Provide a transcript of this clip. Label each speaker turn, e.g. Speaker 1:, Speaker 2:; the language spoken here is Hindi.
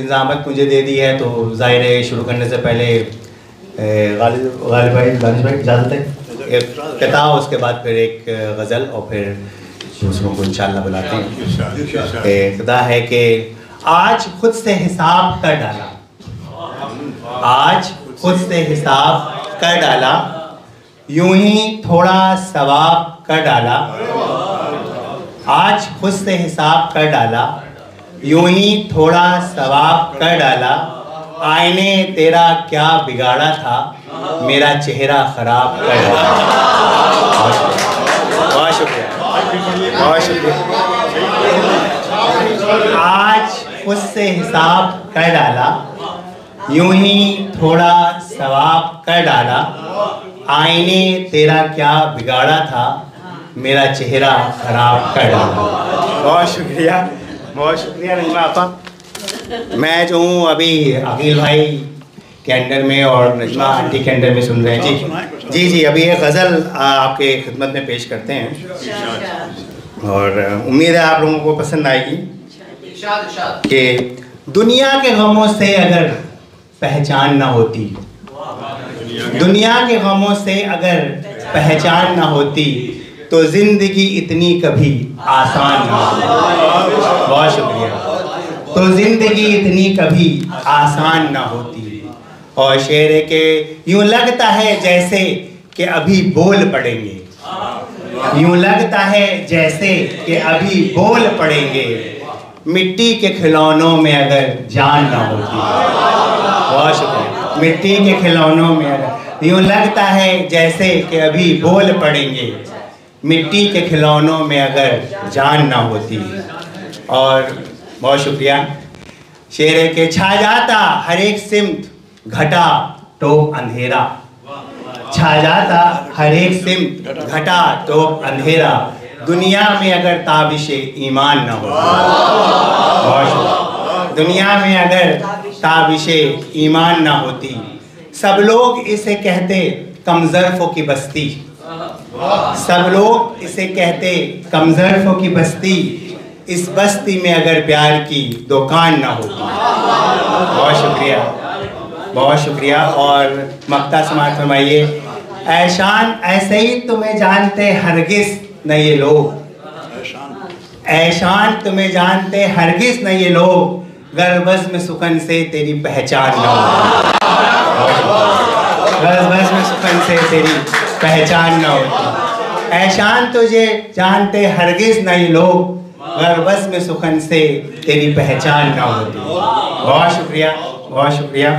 Speaker 1: इंतजामत मुझे दे दी है तो ज़ाहिर है शुरू करने से पहले गालिब भाई, दानिश भाई इजाज़त है, एक कथा, उसके बाद फिर एक गज़ल और फिर दूसरों को इंशाअल्लाह बुलाते हैं। कथा है कि आज खुद से हिसाब कर डाला, आज खुद से हिसाब कर डाला, यूं ही थोड़ा सवाब कर डाला, आज खुद से हिसाब कर डाला, यूं ही थोड़ा सवाब कर डाला, आईने तेरा क्या बिगाड़ा था, मेरा चेहरा खराब कर डाला। बहुत शुक्रिया, बहुत शुक्रिया। आज खुद से हिसाब कर डाला, यूं ही थोड़ा सवाब कर डाला, आईने तेरा क्या बिगाड़ा था, मेरा चेहरा खराब कर डाला। बहुत शुक्रिया, बहुत शुक्रिया नजमा आपा। मैं जो हूँ अभी अकील भाई के अंडर में और नजमा आंटी के अंडर में सुन रहे हैं। जी जी, अभी ये गज़ल आपके खिदमत में पेश करते हैं और उम्मीद है आप लोगों को पसंद आएगी। कि दुनिया के गमों से अगर पहचान ना होती, दुनिया के गमों से अगर पहचान ना होती तो ज़िंदगी इतनी कभी आसान ना होती। बहुत शुक्रिया। तो ज़िंदगी इतनी कभी आसान ना होती। और शेर है कि यूँ लगता है जैसे कि अभी बोल पड़ेंगे, यूँ लगता है जैसे कि अभी बोल पड़ेंगे, मिट्टी के खिलौनों में अगर जान ना होती। बहुत शुक्रिया। मिट्टी के खिलौनों में अगर, यूँ लगता है जैसे कि अभी बोल पड़ेंगे, मिट्टी के खिलौनों में अगर जान ना होती। और बहुत शुक्रिया। शेर है कि छा जाता हर एक सिमत घटा टोप अंधेरा, छा जाता हर एक सिमत घटा टोप अंधेरा, दुनिया में अगर ताबिशे ईमान ना होती। बहुत शुक्रिया। दुनिया में अगर ताबिशे ईमान ना होती, सब लोग इसे कहते कमज़रफ़ों की बस्ती, सब लोग इसे कहते कमज़रफ़ों की बस्ती, इस बस्ती में अगर प्यार की दुकान ना होती। बहुत शुक्रिया, बहुत शुक्रिया। और मक्ता समाअत फरमाइए। ऐशान ऐसे ही तुम्हें जानते हरगिज़ न ये लोग, ऐशान तुम्हें जानते हरगिज़ न ये लोग, गर बज़्म सुखन से तेरी पहचान ना होती। गर बज़्म सुखन से तेरी पहचान ना होती। ऐशान तुझे जानते हरगिज़ न ये लोग, गर बज़्म सुखन से तेरी पहचान ना होती। बहुत शुक्रिया, बहुत शुक्रिया।